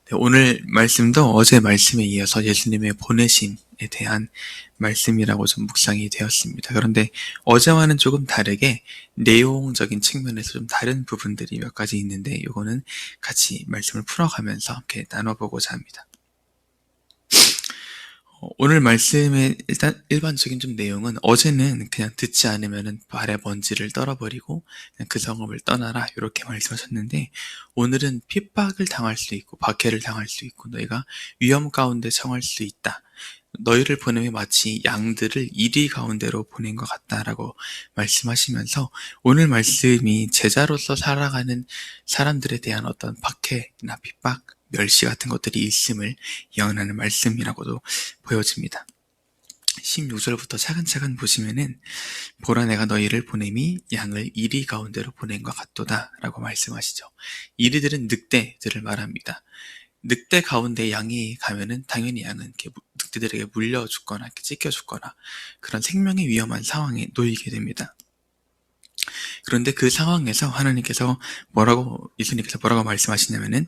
네, 오늘 말씀도 어제 말씀에 이어서 예수님의 보내심에 대한 말씀이라고 좀 묵상이 되었습니다. 그런데 어제와는 조금 다르게 내용적인 측면에서 좀 다른 부분들이 몇 가지 있는데 이거는 같이 말씀을 풀어가면서 함께 나눠보고자 합니다. 오늘 말씀의 일단 일반적인 좀 내용은 어제는 그냥 듣지 않으면은 발에 먼지를 떨어버리고 그냥 그 성읍을 떠나라 이렇게 말씀하셨는데 오늘은 핍박을 당할 수 있고 박해를 당할 수 있고 너희가 위험 가운데 처할 수 있다. 너희를 보내면 마치 양들을 이리 가운데로 보낸 것 같다라고 말씀하시면서 오늘 말씀이 제자로서 살아가는 사람들에 대한 어떤 박해나 핍박, 멸시 같은 것들이 있음을 예언하는 말씀이라고도 보여집니다. 16절부터 차근차근 보시면은 보라 내가 너희를 보냄이 양을 이리 가운데로 보낸 것 같도다 라고 말씀하시죠. 이리들은 늑대들을 말합니다. 늑대 가운데 양이 가면은 당연히 양은 이렇게 늑대들에게 물려 죽거나 이렇게 찢겨 죽거나 그런 생명이 위험한 상황에 놓이게 됩니다. 그런데 그 상황에서 하나님께서 예수님께서 뭐라고 말씀하시냐면은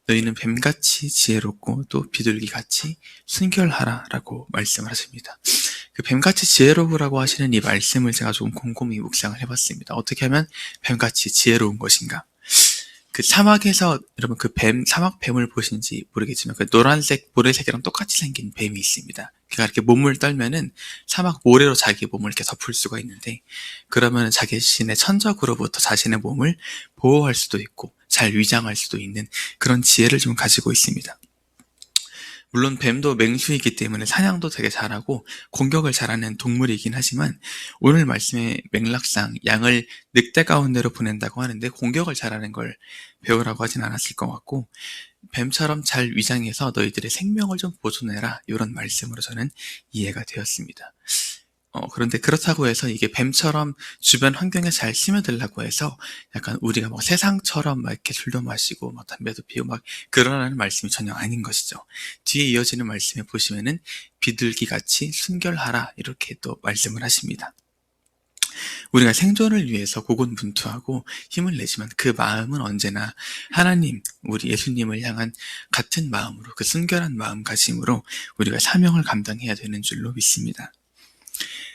너희는 뱀같이 지혜롭고 또 비둘기같이 순결하라 라고 말씀을 하십니다. 그 뱀같이 지혜로우라고 하시는 이 말씀을 제가 조금 곰곰이 묵상을 해봤습니다. 어떻게 하면 뱀같이 지혜로운 것인가? 그 사막에서 여러분 사막 뱀을 보신지 모르겠지만 그 노란색 모래색이랑 똑같이 생긴 뱀이 있습니다. 그가 이렇게 몸을 떨면은 사막 모래로 자기 몸을 이렇게 덮을 수가 있는데 그러면 자기 자신의 천적으로부터 자신의 몸을 보호할 수도 있고 잘 위장할 수도 있는 그런 지혜를 좀 가지고 있습니다. 물론 뱀도 맹수이기 때문에 사냥도 되게 잘하고 공격을 잘하는 동물이긴 하지만 오늘 말씀의 맥락상 양을 늑대 가운데로 보낸다고 하는데 공격을 잘하는 걸 배우라고 하진 않았을 것 같고 뱀처럼 잘 위장해서 너희들의 생명을 좀 보존해라 이런 말씀으로 저는 이해가 되었습니다. 그런데 그렇다고 해서 이게 뱀처럼 주변 환경에 잘 스며들라고 해서 약간 우리가 막 세상처럼 막 이렇게 술도 마시고 막 담배도 피우고 막 그러라는 말씀이 전혀 아닌 것이죠. 뒤에 이어지는 말씀에 보시면은 비둘기같이 순결하라 이렇게 또 말씀을 하십니다. 우리가 생존을 위해서 고군분투하고 힘을 내지만 그 마음은 언제나 하나님, 우리 예수님을 향한 같은 마음으로 그 순결한 마음가짐으로 우리가 사명을 감당해야 되는 줄로 믿습니다.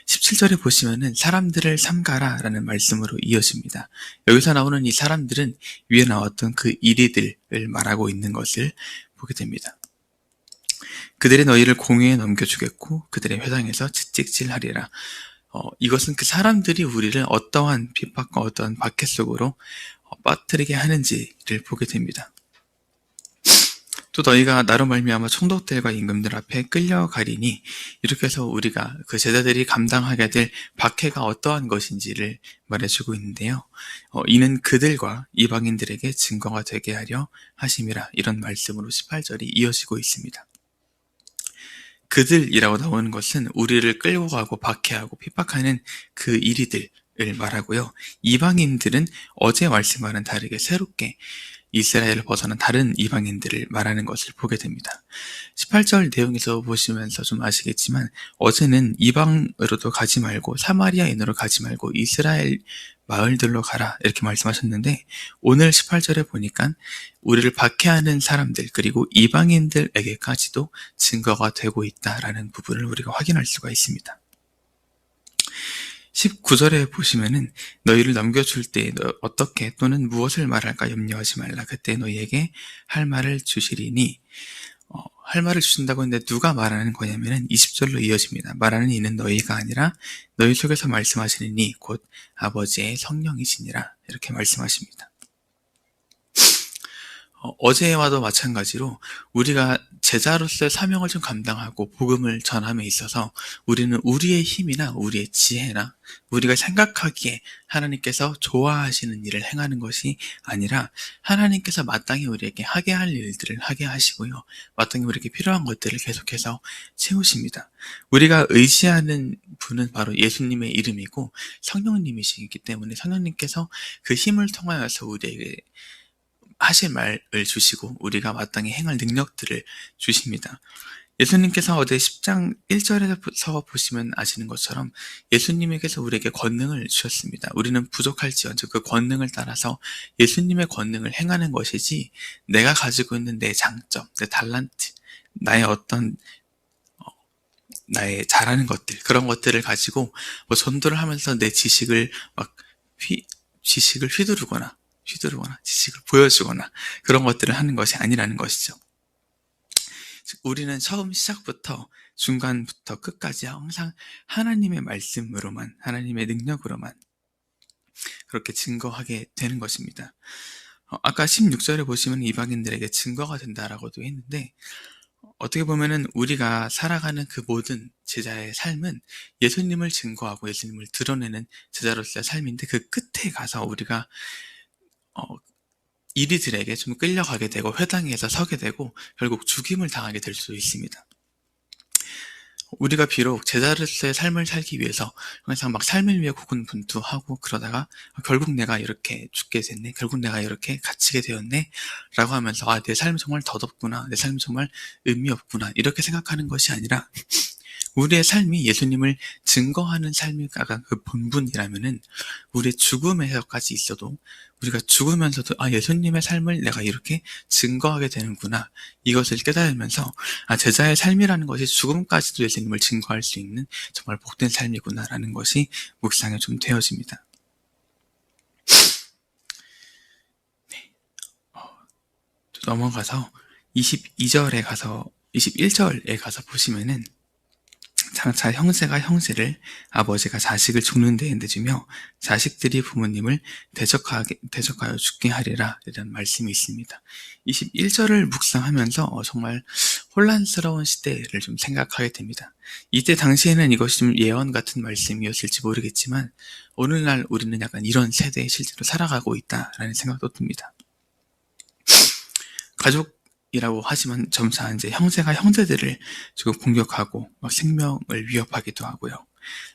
17절에 보시면은 사람들을 삼가라 라는 말씀으로 이어집니다. 여기서 나오는 이 사람들은 위에 나왔던 그 이리들을 말하고 있는 것을 보게 됩니다. 그들의 너희를 공회에 넘겨주겠고 그들의 회당에서 채찍질하리라. 이것은 그 사람들이 우리를 어떠한 핍박과 어떠한 박해 속으로 빠뜨리게 하는지를 보게 됩니다. 또 너희가 나로 말미암아 총독들과 임금들 앞에 끌려가리니 이렇게 해서 우리가 그 제자들이 감당하게 될 박해가 어떠한 것인지를 말해주고 있는데요. 이는 그들과 이방인들에게 증거가 되게 하려 하심이라 이런 말씀으로 18절이 이어지고 있습니다. 그들이라고 나오는 것은 우리를 끌고 가고 박해하고 핍박하는 그 이리들을 말하고요. 이방인들은 어제 말씀과는 다르게 새롭게 이스라엘을 벗어난 다른 이방인들을 말하는 것을 보게 됩니다. 18절 내용에서 보시면서 좀 아시겠지만 어제는 이방으로도 가지 말고 사마리아인으로 가지 말고 이스라엘 마을들로 가라 이렇게 말씀하셨는데 오늘 18절에 보니까 우리를 박해하는 사람들 그리고 이방인들에게까지도 증거가 되고 있다라는 부분을 우리가 확인할 수가 있습니다. 19절에 보시면은 너희를 넘겨줄 때 어떻게 또는 무엇을 말할까 염려하지 말라. 그때 너희에게 할 말을 주시리니 할 말을 주신다고 했는데 누가 말하는 거냐면은 20절로 이어집니다. 말하는 이는 너희가 아니라 너희 속에서 말씀하시는 이 곧 아버지의 성령이시니라 이렇게 말씀하십니다. 어제와도 마찬가지로 우리가 제자로서의 사명을 좀 감당하고 복음을 전함에 있어서 우리는 우리의 힘이나 우리의 지혜나 우리가 생각하기에 하나님께서 좋아하시는 일을 행하는 것이 아니라 하나님께서 마땅히 우리에게 하게 할 일들을 하게 하시고요. 마땅히 우리에게 필요한 것들을 계속해서 채우십니다. 우리가 의지하는 분은 바로 예수님의 이름이고 성령님이시기 때문에 성령님께서 그 힘을 통하여서 우리에게 하실 말을 주시고 우리가 마땅히 행할 능력들을 주십니다. 예수님께서 어제 10장 1절에서 보시면 아시는 것처럼 예수님께서 우리에게 권능을 주셨습니다. 우리는 부족할지언정 그 권능을 따라서 예수님의 권능을 행하는 것이지 내가 가지고 있는 내 장점, 내 달란트, 나의 어떤 나의 잘하는 것들, 그런 것들을 가지고 뭐 전도를 하면서 내 지식을 막 지식을 휘두르거나 지식을 보여주거나 그런 것들을 하는 것이 아니라는 것이죠. 우리는 처음 시작부터 중간부터 끝까지 항상 하나님의 말씀으로만, 하나님의 능력으로만 그렇게 증거하게 되는 것입니다. 아까 16절에 보시면 이방인들에게 증거가 된다라고도 했는데, 어떻게 보면은 우리가 살아가는 그 모든 제자의 삶은 예수님을 증거하고 예수님을 드러내는 제자로서의 삶인데, 그 끝에 가서 우리가 이리들에게 좀 끌려가게 되고 회당에서 서게 되고 결국 죽임을 당하게 될 수도 있습니다. 우리가 비록 제자로서의 삶을 살기 위해서 항상 막 삶을 위해 고군분투하고 그러다가 결국 내가 이렇게 죽게 됐네, 결국 내가 이렇게 갇히게 되었네 라고 하면서 내 삶이 정말 덧없구나, 내 삶이 정말 의미 없구나 이렇게 생각하는 것이 아니라 우리의 삶이 예수님을 증거하는 삶이 약간 그 본분이라면은 우리의 죽음에서까지 있어도 우리가 죽으면서도 예수님의 삶을 내가 이렇게 증거하게 되는구나 이것을 깨달으면서 제자의 삶이라는 것이 죽음까지도 예수님을 증거할 수 있는 정말 복된 삶이구나 라는 것이 묵상에 좀 되어집니다. 네. 넘어가서 22절에 가서 21절에 가서 보시면은 장차 형제가 형제를, 아버지가 자식을 죽는 데에 내주며 자식들이 부모님을 대적하여 죽게 하리라 이런 말씀이 있습니다. 21절을 묵상하면서 정말 혼란스러운 시대를 좀 생각하게 됩니다. 이때 당시에는 이것이 좀 예언 같은 말씀이었을지 모르겠지만 오늘날 우리는 약간 이런 세대에 실제로 살아가고 있다라는 생각도 듭니다. 가족이라고 하지만 점차 이제 형제가 형제들을 지금 공격하고 막 생명을 위협하기도 하고요.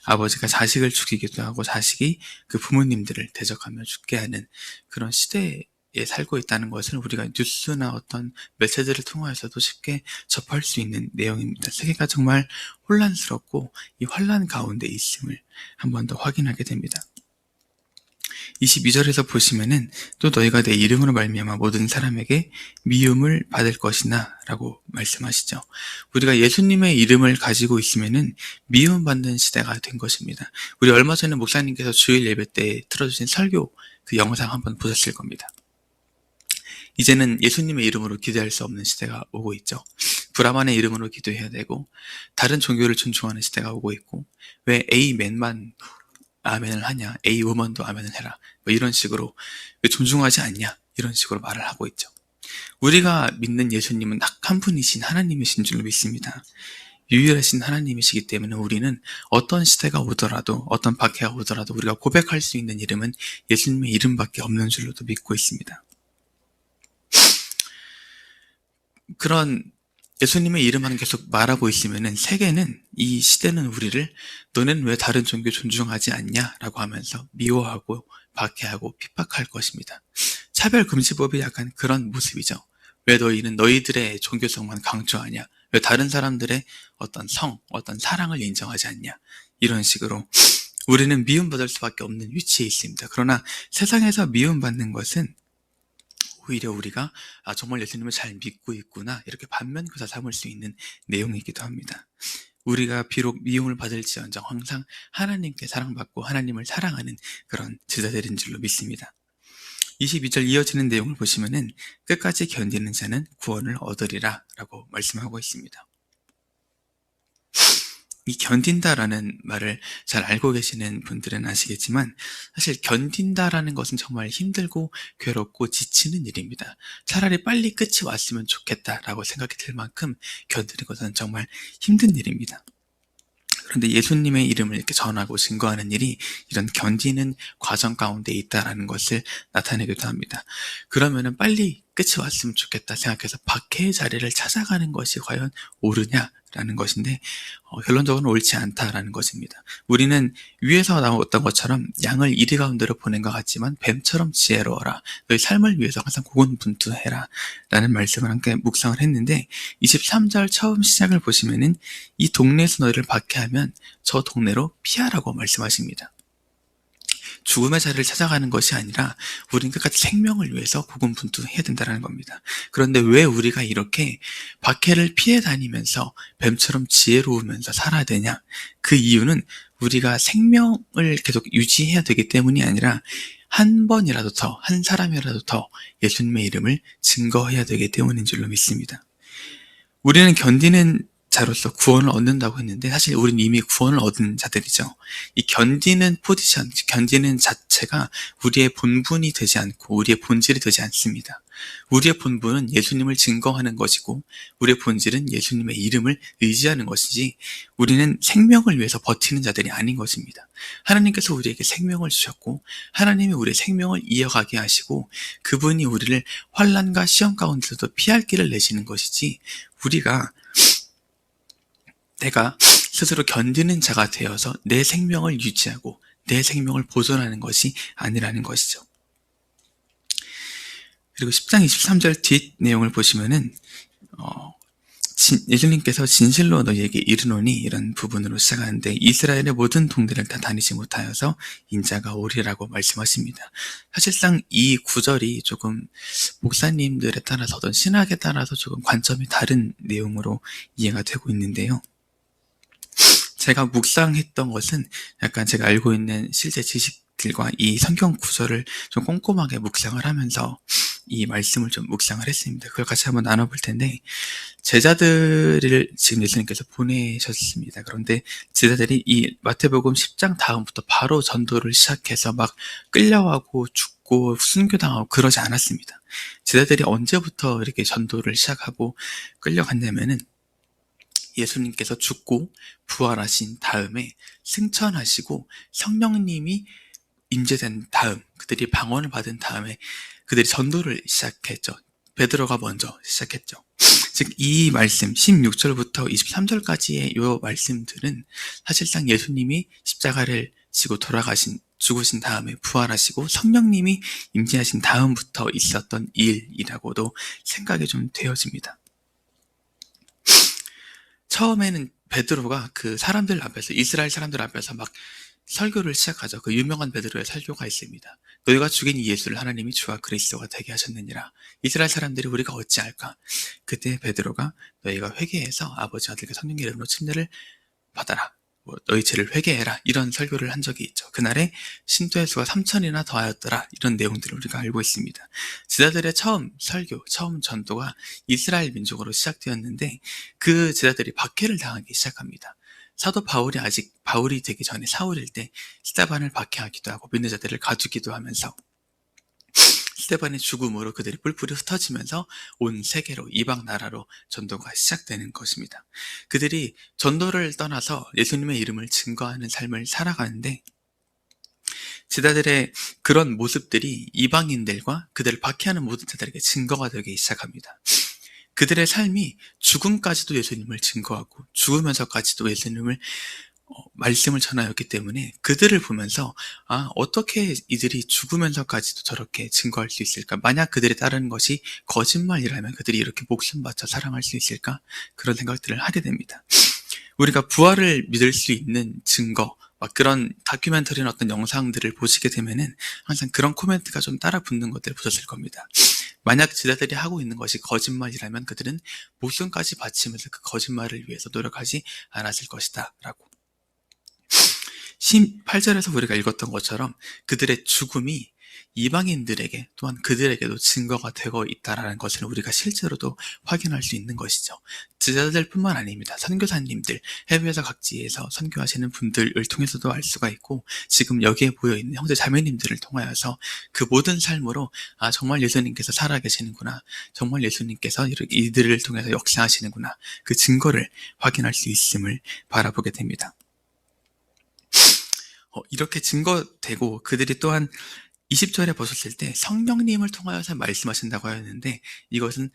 아버지가 자식을 죽이기도 하고 자식이 그 부모님들을 대적하며 죽게 하는 그런 시대에 살고 있다는 것을 우리가 뉴스나 어떤 매체들을 통해서도 쉽게 접할 수 있는 내용입니다. 세계가 정말 혼란스럽고 이 혼란 가운데 있음을 한 번 더 확인하게 됩니다. 22절에서 보시면은 또 너희가 내 이름으로 말미암아 모든 사람에게 미움을 받을 것이나 라고 말씀하시죠. 우리가 예수님의 이름을 가지고 있으면은 미움받는 시대가 된 것입니다. 우리 얼마 전에 목사님께서 주일 예배 때 틀어주신 설교 그 영상 한번 보셨을 겁니다. 이제는 예수님의 이름으로 기도할 수 없는 시대가 오고 있죠. 브라만의 이름으로 기도해야 되고 다른 종교를 존중하는 시대가 오고 있고 왜 A맨만 아멘을 하냐, A woman도 아멘을 해라 뭐 이런 식으로 왜 존중하지 않냐 이런 식으로 말을 하고 있죠. 우리가 믿는 예수님은 딱 한 분이신 하나님이신 줄로 믿습니다. 유일하신 하나님이시기 때문에 우리는 어떤 시대가 오더라도 어떤 박해가 오더라도 우리가 고백할 수 있는 이름은 예수님의 이름밖에 없는 줄로도 믿고 있습니다. 그런 예수님의 이름만 계속 말하고 있으면은 세계는, 이 시대는 우리를 너는 왜 다른 종교 존중하지 않냐라고 하면서 미워하고 박해하고 핍박할 것입니다. 차별금지법이 약간 그런 모습이죠. 왜 너희는 너희들의 종교성만 강조하냐? 왜 다른 사람들의 어떤 어떤 사랑을 인정하지 않냐? 이런 식으로 우리는 미움받을 수밖에 없는 위치에 있습니다. 그러나 세상에서 미움받는 것은 오히려 우리가 정말 예수님을 잘 믿고 있구나 이렇게 반면교사 삼을 수 있는 내용이기도 합니다. 우리가 비록 미움을 받을지언정 항상 하나님께 사랑받고 하나님을 사랑하는 그런 제자들인 줄로 믿습니다. 22절 이어지는 내용을 보시면은 끝까지 견디는 자는 구원을 얻으리라 라고 말씀하고 있습니다. 이 견딘다라는 말을 잘 알고 계시는 분들은 아시겠지만 사실 견딘다라는 것은 정말 힘들고 괴롭고 지치는 일입니다. 차라리 빨리 끝이 왔으면 좋겠다라고 생각이 들 만큼 견디는 것은 정말 힘든 일입니다. 그런데 예수님의 이름을 이렇게 전하고 증거하는 일이 이런 견디는 과정 가운데 있다라는 것을 나타내기도 합니다. 그러면은 빨리 끝이 왔으면 좋겠다 생각해서 박해의 자리를 찾아가는 것이 과연 옳으냐라는 것인데 결론적으로는 옳지 않다라는 것입니다. 우리는 위에서 나왔던 것처럼 양을 이리 가운데로 보낸 것 같지만 뱀처럼 지혜로워라. 너희 삶을 위해서 항상 고군분투해라. 라는 말씀을 함께 묵상을 했는데 23절 처음 시작을 보시면은 이 동네에서 너희를 박해하면 저 동네로 피하라고 말씀하십니다. 죽음의 자리를 찾아가는 것이 아니라 우리는 끝까지 생명을 위해서 고군분투해야 된다는 겁니다. 그런데 왜 우리가 이렇게 박해를 피해 다니면서 뱀처럼 지혜로우면서 살아야 되냐? 그 이유는 우리가 생명을 계속 유지해야 되기 때문이 아니라 한 번이라도 더, 한 사람이라도 더 예수님의 이름을 증거해야 되기 때문인 줄로 믿습니다. 우리는 견디는 자로서 구원을 얻는다고 했는데 사실 우리는 이미 구원을 얻은 자들이죠. 이 견디는 포지션, 견디는 자체가 우리의 본분이 되지 않고 우리의 본질이 되지 않습니다. 우리의 본분은 예수님을 증거하는 것이고 우리의 본질은 예수님의 이름을 의지하는 것이지 우리는 생명을 위해서 버티는 자들이 아닌 것입니다. 하나님께서 우리에게 생명을 주셨고 하나님이 우리의 생명을 이어가게 하시고 그분이 우리를 환난과 시험 가운데서도 피할 길을 내시는 것이지 우리가 내가 스스로 견디는 자가 되어서 내 생명을 유지하고 내 생명을 보존하는 것이 아니라는 것이죠. 그리고 10장 23절 뒷 내용을 보시면은 예수님께서 진실로 너희에게 이르노니 이런 부분으로 시작하는데 이스라엘의 모든 동네를 다 다니지 못하여서 인자가 오리라고 말씀하십니다. 사실상 이 구절이 조금 목사님들에 따라서 어떤 신학에 따라서 조금 관점이 다른 내용으로 이해가 되고 있는데요. 제가 묵상했던 것은 약간 제가 알고 있는 실제 지식들과 이 성경 구절을 좀 꼼꼼하게 묵상을 하면서 이 말씀을 좀 묵상을 했습니다. 그걸 같이 한번 나눠볼 텐데 제자들을 지금 예수님께서 보내셨습니다. 그런데 제자들이 이 마태복음 10장 다음부터 바로 전도를 시작해서 막 끌려가고 죽고 순교당하고 그러지 않았습니다. 제자들이 언제부터 이렇게 전도를 시작하고 끌려갔냐면은 예수님께서 죽고 부활하신 다음에 승천하시고 성령님이 임재된 다음 그들이 방언을 받은 다음에 그들이 전도를 시작했죠. 베드로가 먼저 시작했죠. 즉 이 말씀 16절부터 23절까지의 이 말씀들은 사실상 예수님이 십자가를 지고 죽으신 다음에 부활하시고 성령님이 임재하신 다음부터 있었던 일이라고도 생각이 좀 되어집니다. 처음에는 베드로가 그 사람들 앞에서 이스라엘 사람들 앞에서 막 설교를 시작하죠. 그 유명한 베드로의 설교가 있습니다. 너희가 죽인 이 예수를 하나님이 주와 그리스도가 되게 하셨느니라. 이스라엘 사람들이 우리가 어찌할까? 그때 베드로가 너희가 회개해서 아버지 아들과 성령의 이름으로 침례를 받아라. 너희 죄를 회개해라. 이런 설교를 한 적이 있죠. 그날에 신도의 수가 3,000이나 더하였더라. 이런 내용들을 우리가 알고 있습니다. 제자들의 처음 설교, 처음 전도가 이스라엘 민족으로 시작되었는데 그 제자들이 박해를 당하기 시작합니다. 사도 바울이 되기 전에 사울일 때 스데반을 박해하기도 하고 믿는 자들을 가두기도 하면서 스데반의 죽음으로 그들이 뿔뿔이 흩어지면서 온 세계로 이방 나라로 전도가 시작되는 것입니다. 그들이 전도를 떠나서 예수님의 이름을 증거하는 삶을 살아가는데 제자들의 그런 모습들이 이방인들과 그들을 박해하는 모든 자들에게 증거가 되기 시작합니다. 그들의 삶이 죽음까지도 예수님을 증거하고 죽으면서까지도 예수님을 말씀을 전하였기 때문에 그들을 보면서 어떻게 이들이 죽으면서까지도 저렇게 증거할 수 있을까? 만약 그들이 따르는 것이 거짓말이라면 그들이 이렇게 목숨 바쳐 사랑할 수 있을까? 그런 생각들을 하게 됩니다. 우리가 부활을 믿을 수 있는 증거, 막 그런 다큐멘터리나 어떤 영상들을 보시게 되면은 항상 그런 코멘트가 좀 따라 붙는 것들을 보셨을 겁니다. 만약 제자들이 하고 있는 것이 거짓말이라면 그들은 목숨까지 바치면서 그 거짓말을 위해서 노력하지 않았을 것이다 라고. 18절에서 우리가 읽었던 것처럼 그들의 죽음이 이방인들에게 또한 그들에게도 증거가 되고 있다는 것을 우리가 실제로도 확인할 수 있는 것이죠. 제자들뿐만 아닙니다. 선교사님들, 해외에서 각지에서 선교하시는 분들을 통해서도 알 수가 있고 지금 여기에 모여있는 형제 자매님들을 통하여서 그 모든 삶으로 정말 예수님께서 살아계시는구나. 정말 예수님께서 이들을 통해서 역사하시는구나. 그 증거를 확인할 수 있음을 바라보게 됩니다. 이렇게 증거되고 그들이 또한 20절에 보셨을 때 성령님을 통하여서 말씀하신다고 하였는데, 이것은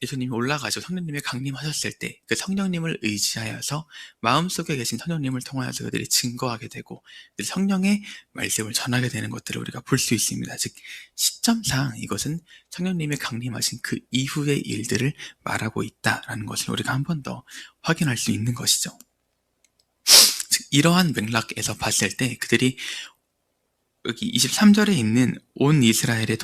예수님이 올라가셔 성령님이 강림하셨을 때 그 성령님을 의지하여서 마음속에 계신 성령님을 통하여서 그들이 증거하게 되고 성령의 말씀을 전하게 되는 것들을 우리가 볼 수 있습니다. 즉 시점상 이것은 성령님이 강림하신 그 이후의 일들을 말하고 있다라는 것을 우리가 한 번 더 확인할 수 있는 것이죠. 즉 이러한 맥락에서 봤을 때 그들이 여기 23절에 있는 온 이스라엘의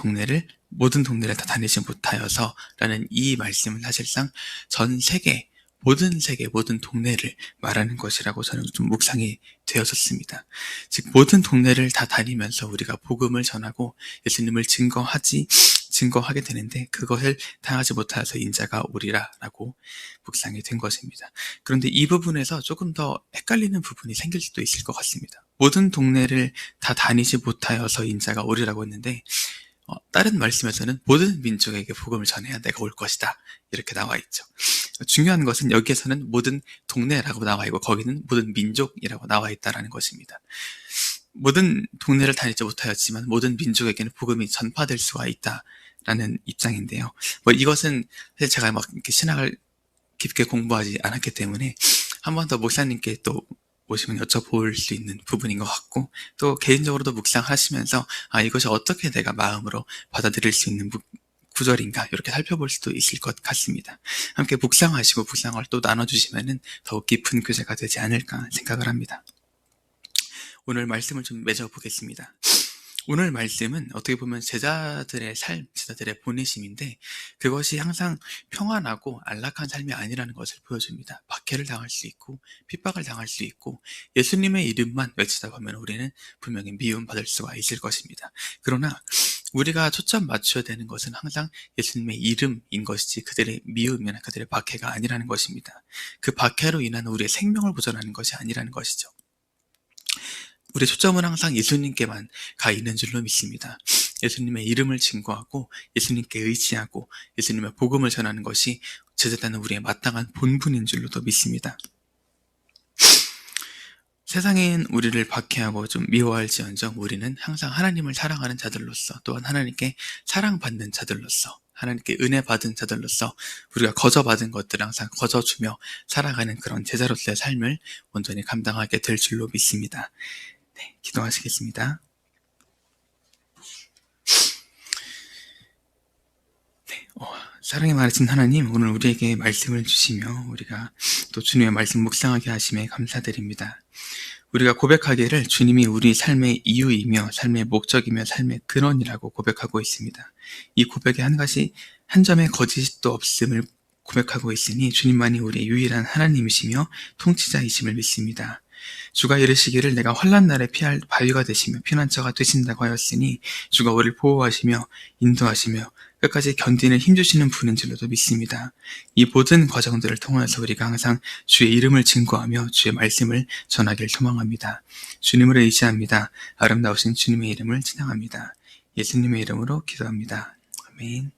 모든 동네를 다 다니지 못하여서 라는 이 말씀은 사실상 전 세계, 모든 동네를 말하는 것이라고 저는 좀 묵상이 되었었습니다. 즉, 모든 동네를 다 다니면서 우리가 복음을 전하고 예수님을 증거하게 되는데 그것을 당하지 못하여서 인자가 오리라라고 묵상이 된 것입니다. 그런데 이 부분에서 조금 더 헷갈리는 부분이 생길 수도 있을 것 같습니다. 모든 동네를 다 다니지 못하여서 인자가 오리라고 했는데 다른 말씀에서는 모든 민족에게 복음을 전해야 내가 올 것이다 이렇게 나와 있죠. 중요한 것은 여기에서는 모든 동네라고 나와 있고 거기는 모든 민족이라고 나와 있다는 것입니다. 모든 동네를 다니지 못하였지만 모든 민족에게는 복음이 전파될 수가 있다라는 입장인데요. 이것은 사실 제가 막 이렇게 신학을 깊게 공부하지 않았기 때문에 한 번 더 목사님께 또 오시면 여쭤볼 수 있는 부분인 것 같고, 또 개인적으로도 묵상하시면서 이것이 어떻게 내가 마음으로 받아들일 수 있는 구절인가 이렇게 살펴볼 수도 있을 것 같습니다. 함께 묵상하시고 묵상을 또 나눠주시면 더욱 깊은 교제가 되지 않을까 생각을 합니다. 오늘 말씀을 좀 맺어보겠습니다. 오늘 말씀은 어떻게 보면 제자들의 삶, 제자들의 보내심인데 그것이 항상 평안하고 안락한 삶이 아니라는 것을 보여줍니다. 박해를 당할 수 있고 핍박을 당할 수 있고 예수님의 이름만 외치다 보면 우리는 분명히 미움받을 수가 있을 것입니다. 그러나 우리가 초점 맞춰야 되는 것은 항상 예수님의 이름인 것이지 그들의 미움이나 그들의 박해가 아니라는 것입니다. 그 박해로 인한 우리의 생명을 보존하는 것이 아니라는 것이죠. 우리의 초점은 항상 예수님께만 가 있는 줄로 믿습니다. 예수님의 이름을 증거하고 예수님께 의지하고 예수님의 복음을 전하는 것이 제자되는 우리의 마땅한 본분인 줄로도 믿습니다. 세상엔 우리를 박해하고 좀 미워할지언정 우리는 항상 하나님을 사랑하는 자들로서 또한 하나님께 사랑받는 자들로서 하나님께 은혜 받은 자들로서 우리가 거저받은 것들을 항상 거저주며 살아가는 그런 제자로서의 삶을 온전히 감당하게 될 줄로 믿습니다. 네, 기도하시겠습니다. 네, 사랑의 많으신 하나님, 오늘 우리에게 말씀을 주시며 우리가 또 주님의 말씀 묵상하게 하심에 감사드립니다. 우리가 고백하기를 주님이 우리 삶의 이유이며 삶의 목적이며 삶의 근원이라고 고백하고 있습니다. 이 고백에 한 점의 거짓도 없음을 고백하고 있으니 주님만이 우리의 유일한 하나님이시며 통치자이심을 믿습니다. 주가 이르시기를 내가 환난 날에 피할 바위가 되시며 피난처가 되신다고 하였으니 주가 우리를 보호하시며 인도하시며 끝까지 견디는 힘주시는 분인 줄로도 믿습니다. 이 모든 과정들을 통해서 우리가 항상 주의 이름을 증거하며 주의 말씀을 전하길 소망합니다. 주님을 의지합니다. 아름다우신 주님의 이름을 찬양합니다. 예수님의 이름으로 기도합니다. 아멘.